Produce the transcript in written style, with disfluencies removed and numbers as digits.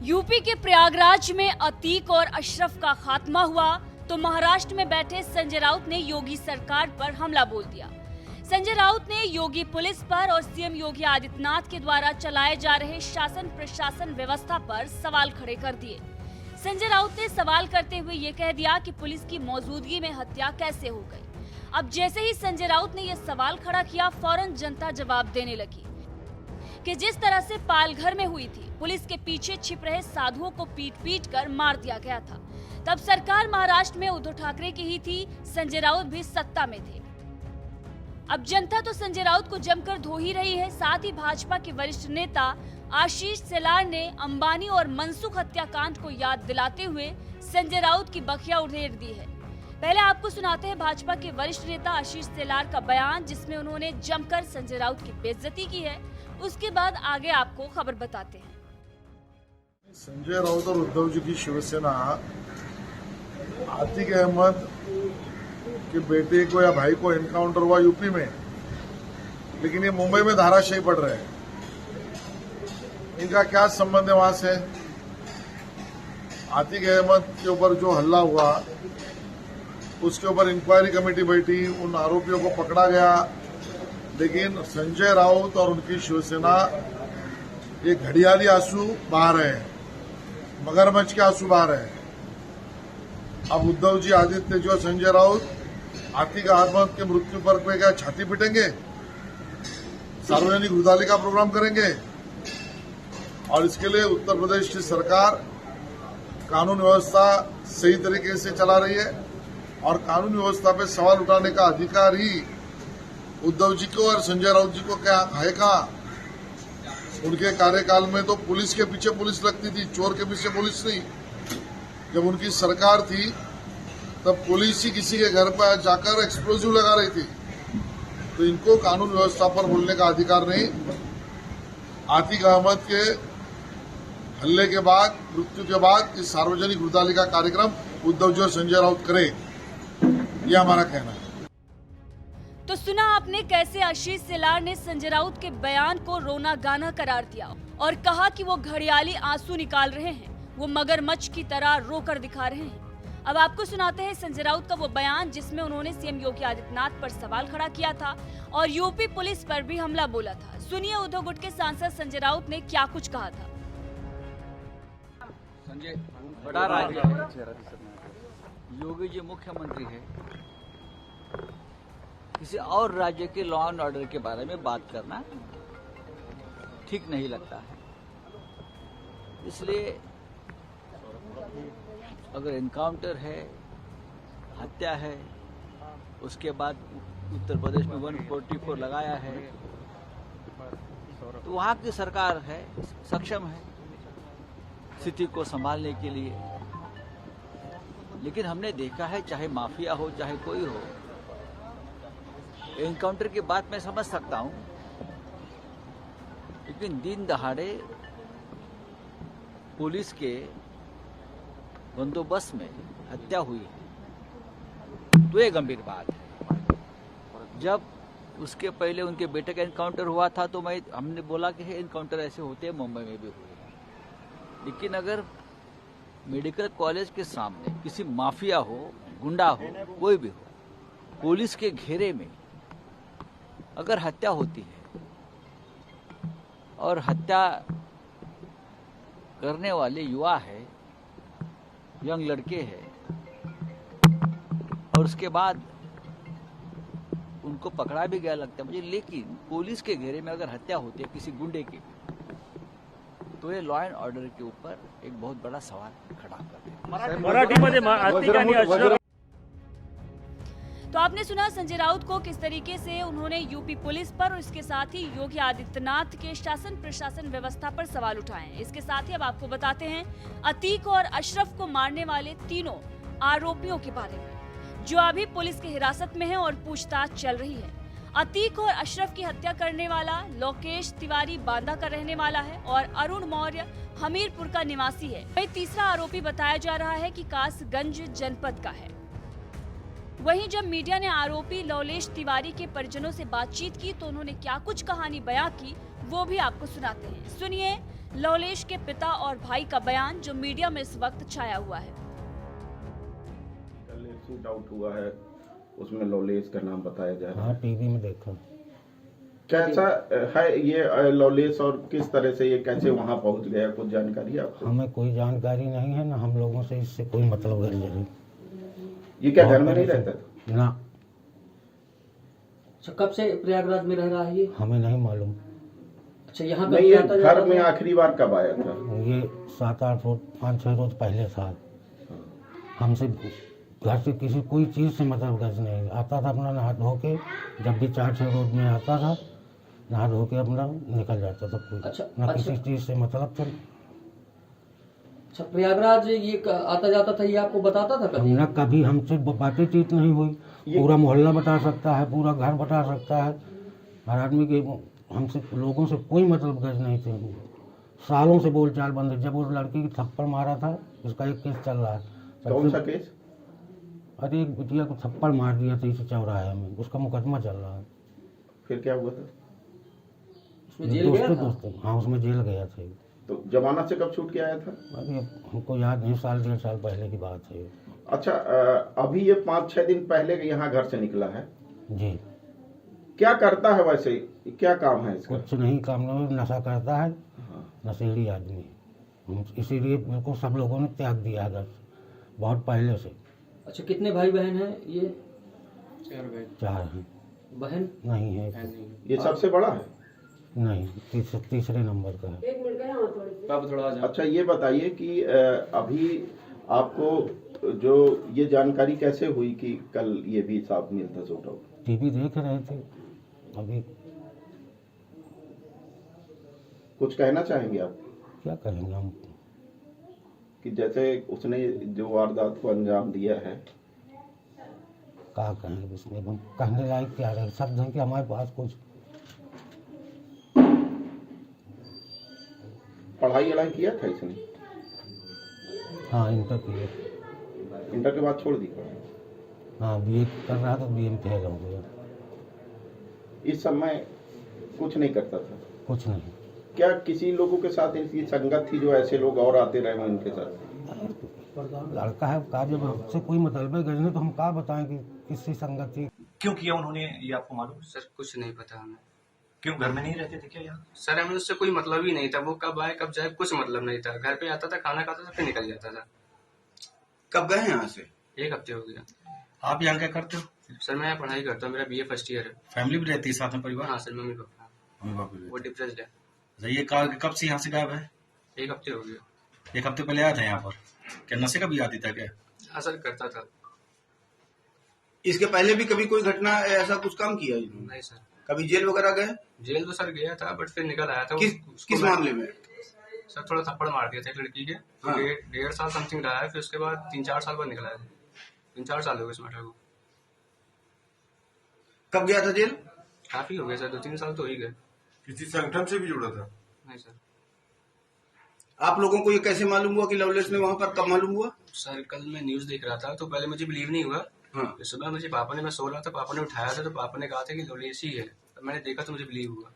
UP के प्रयागराज में अतीक और अशरफ का खात्मा हुआ तो महाराष्ट्र में बैठे संजय राउत ने योगी सरकार पर हमला बोल दिया। संजय राउत ने योगी पुलिस पर और सीएम योगी आदित्यनाथ के द्वारा चलाए जा रहे शासन प्रशासन व्यवस्था पर सवाल खड़े कर दिए। संजय राउत ने सवाल करते हुए ये कह दिया कि पुलिस की मौजूदगी में हत्या कैसे हो गई। अब जैसे ही संजय राउत ने यह सवाल खड़ा किया, फौरन जनता जवाब देने लगी कि जिस तरह से पालघर में हुई थी, पुलिस के पीछे छिप रहे साधुओं को पीट कर मार दिया गया था। तब सरकार महाराष्ट्र में उद्धव ठाकरे की ही थी, संजय राउत भी सत्ता में थे। अब जनता तो संजय राउत को जमकर धो ही रही है। साथ ही भाजपा के वरिष्ठ नेता आशीष शेलार ने अंबानी और मनसुख हत्याकांड को याद दिलाते हुए संजय राउत की बखिया उधेड़ दी है। पहले आपको सुनाते हैं भाजपा के वरिष्ठ नेता आशीष शेलार का बयान, जिसमें उन्होंने जमकर संजय राउत की बेइज्जती की है। उसके बाद आगे आपको खबर बताते हैं। संजय राउत और उद्धव जी की शिवसेना आतिक अहमद के बेटे को या भाई को एनकाउंटर हुआ यूपी में, लेकिन ये मुंबई में धाराशाही पड़ रहे हैं। इनका क्या संबंध है वहां से? आतिक अहमद के ऊपर जो हल्ला हुआ उसके ऊपर इंक्वायरी कमेटी बैठी, उन आरोपियों को पकड़ा गया, लेकिन संजय राउत और उनकी शिवसेना ये घड़ियाली आंसू बहा रहे हैं, मगरमच्छ के आंसू बहा रहे हैं। अब उद्धव जी आदित्य जो संजय राउत आतिक अहमद के मृत्यु पर पे क्या छाती पीटेंगे, सार्वजनिक रुदाली का प्रोग्राम करेंगे? और इसके लिए उत्तर प्रदेश की सरकार कानून व्यवस्था सही तरीके से चला रही है और कानून व्यवस्था पे सवाल उठाने का अधिकार ही उद्धव जी को और संजय राउत जी को क्या है? कहा उनके कार्यकाल में तो पुलिस के पीछे पुलिस लगती थी, चोर के पीछे पुलिस नहीं। जब उनकी सरकार थी तब पुलिस ही किसी के घर पर जाकर एक्सप्लोजिव लगा रही थी। तो इनको कानून व्यवस्था पर बोलने का अधिकार नहीं। आतिक अहमद के हल्ले के बाद, मृत्यु के बाद इस सार्वजनिक रुदाली का कार्यक्रम उद्धव जी और संजय राउत करे, ये हमारा कहना है। तो सुना आपने कैसे आशीष शेलार ने संजय राउत के बयान को रोना गाना करार दिया और कहा कि वो घड़ियाली आंसू निकाल रहे हैं, वो मगरमच्छ की तरह रोकर दिखा रहे हैं। अब आपको सुनाते हैं संजय राउत का वो बयान, जिसमें उन्होंने सीएम योगी आदित्यनाथ पर सवाल खड़ा किया था और यूपी पुलिस पर भी हमला बोला था। सुनिए उद्धव गुट के सांसद संजय राउत ने क्या कुछ कहा था। संजय बड़ा राज्य है, योगी जी मुख्यमंत्री है, किसी और राज्य के लॉ एंड ऑर्डर के बारे में बात करना ठीक नहीं लगता है। इसलिए अगर एनकाउंटर है, हत्या है, उसके बाद उत्तर प्रदेश में 144 लगाया है, तो वहाँ की सरकार है, सक्षम है स्थिति को संभालने के लिए। लेकिन हमने देखा है, चाहे माफिया हो चाहे कोई हो, एनकाउंटर की बात मैं समझ सकता हूं, लेकिन दिन दहाड़े पुलिस के बंदोबस्त में हत्या हुई है तो ये गंभीर बात है। जब उसके पहले उनके बेटे का एनकाउंटर हुआ था तो हमने बोला कि एनकाउंटर ऐसे होते हैं, मुंबई में भी हुए। लेकिन अगर मेडिकल कॉलेज के सामने किसी माफिया हो, गुंडा हो, कोई भी हो, पुलिस के घेरे में अगर हत्या होती है और हत्या करने वाले युवा है, यंग लड़के हैं, और उसके बाद उनको पकड़ा भी गया लगता है मुझे, लेकिन पुलिस के घेरे में अगर हत्या होती है किसी गुंडे की, तो ये लॉ एंड ऑर्डर के ऊपर एक बहुत बड़ा सवाल खड़ा करते हैं। तो आपने सुना संजय राउत को किस तरीके से उन्होंने यूपी पुलिस पर और इसके साथ ही योगी आदित्यनाथ के शासन प्रशासन व्यवस्था पर सवाल उठाए हैं। इसके साथ ही अब आपको बताते हैं अतीक और अशरफ को मारने वाले तीनों आरोपियों के बारे में, जो अभी पुलिस की हिरासत में हैं और पूछताछ चल रही है। अतीक और अशरफ की हत्या करने वाला लोकेश तिवारी बांदा का रहने वाला है और अरुण मौर्य हमीरपुर का निवासी है। वहीं तीसरा आरोपी बताया जा रहा है कि कासगंज जनपद का है। वहीं जब मीडिया ने आरोपी लोकेश तिवारी के परिजनों से बातचीत की तो उन्होंने क्या कुछ कहानी बयां की, वो भी आपको सुनाते हैं। सुनिए लवलेश के पिता और भाई का बयान जो मीडिया में इस वक्त छाया हुआ है। कल एक शूट आउट हुआ है, उसमें लवलेश का नाम बताया जा रहा है। हाँ, टीवी में देखा। कैसा है ये लवलेश और किस तरह से ये कैसे वहां पहुंच गया, कुछ जानकारी है आपको? हमें कोई जानकारी नहीं है, ना हम लोगों से इससे कोई मतलब है। ये क्या घर में नहीं रहता था? ना, अच्छा, कब से प्रयागराज में रह रहा है ये? हमें नहीं मालूम। अच्छा, यहाँ नहीं, ये घर में आखिरी बार कब आया था? ये 7-8 रोज 5-6 रोज पहले था। हमसे घर से किसी कोई चीज़ से मतलब गज नहीं। आता था अपना नहा धो के, जब भी 4-6 रोज में आता था नहा धो के अपना निकल जाता था। कोई अच्छा, किसी चीज़ से मतलब था। अच्छा, प्रयागराज ये आता जाता था, ये आपको बताता था कभी? न कभी हमसे बातचीत नहीं हुई। पूरा मोहल्ला बता सकता है, पूरा घर बता सकता है। हर आदमी के हमसे लोगों से कोई मतलब गज नहीं थे। सालों से बोलचाल बंद है। जब उस लड़की की थप्पड़ मारा था, उसका एक केस चल रहा है। कौन सा केस? अरे एक बिटिया को थप्पड़ मार दिया था इसी चौराहे में, उसका मुकदमा चल रहा है। फिर क्या हुआ था? उसमें जेल गया था? दोस्तों, हाँ, उसमें जेल गया था। तो जमानत से कब छूट के आया था? अरे हमको याद नहीं, 1-1.5 साल पहले की बात है। अच्छा, अभी ये 5-6 दिन पहले यहाँ घर से निकला है। जी। क्या करता है वैसे, क्या काम है इसका? कुछ नहीं, काम नहीं, नशा करता है। नशेड़ी आदमी। इसीलिए बिल्कुल सब लोगों ने त्याग दिया घर से, बहुत पहले से। अच्छा, कितने भाई बहन हैं ये? 4 हैं। बहन नहीं है, ये सबसे बड़ा है? नहीं, तीसरे नंबर का है। अच्छा, ये बताइए कि अभी आपको जो ये जानकारी कैसे हुई कि कल ये भी साथ में था शूट आउट? टीवी देख रहे थे। अभी कुछ कहना चाहेंगे आप क्या करेंगे हम? कि जैसे उसने जो वारदात को अंजाम दिया है? क्या कहेंगे इसमें? हम कहने लायक क्या रहे शब्द हैं कि हमारे पास कुछ। पढ़ाई वढ़ाई किया था इसने? हाँ, इंटर किए। इंटर के बाद छोड़ दी? हाँ, बीए कर रहा था, बीए में फेल हो गया। इस समय कुछ नहीं करता था? कुछ नहीं। क्या किसी लोगों के साथ इसकी संगत थी जो ऐसे लोग और आते रहे हों इनके साथ? लड़का है का, जब हमसे कोई मतलब है गजने, तो हम क्या बताएं कि किससे संगत थी। क्यों किया उन्होंने, ये आपको मालूम? सर कुछ नहीं पता हमें। क्यों, घर में नहीं रहते थे क्या यहाँ? सर हमें उससे कोई मतलब ही नहीं था, वो कब आए कब जाए कुछ मतलब नहीं था। घर पे आता था, खाना खाता था, फिर निकल जाता था। कब गए यहाँ से? 1 हफ्ते हो गया। आप यहाँ क्या करते हो? सर मैं यहाँ पढ़ाई करता हूँ, मेरा BA फर्स्ट ईयर है। फैमिली भी रहती है साथ में, परिवार? हाँ sir, mummy papa. Mummy papa भी वो डिप्रेस्ड है। रहते हैं। ये कब से यहाँ से गायब है? 1 हफ्ते हो गया। 1 हफ्ते पहले आया था यहाँ पर? क्या नशे का भी आदि था क्या? हाँ सर, करता था। इसके पहले भी कभी कोई घटना ऐसा कुछ काम किया इन्होंने? नहीं सर। कभी जेल वगैरह गए? जेल तो सर गया था, बट फिर निकल आया था। किस मामले में? सर थोड़ा थप्पड़ मार दिया था एक लड़की के। हाँ। 1.5 साल समथिंग रहा है, फिर उसके बाद 3-4 साल बाद निकला है। 3-4 साल हो गए इस मैटर को। कब गया था जेल? काफी हो गए सर, 2-3 साल तो हो ही गए। किसी संगठन से भी जुड़ा था? नहीं सर। आप लोगों को ये कैसे मालूम हुआ कि लवलेश ने वहाँ पर, कब मालूम हुआ? सर कल मैं न्यूज देख रहा था, तो पहले मुझे बिलीव नहीं हुआ। हाँ। सुबह मुझे पापा ने, मैं सो रहा था, पापा ने उठाया था, तो पापा ने कहा था कि लवलेश ही है। तो मैंने देखा तो मुझे बिलीव हुआ।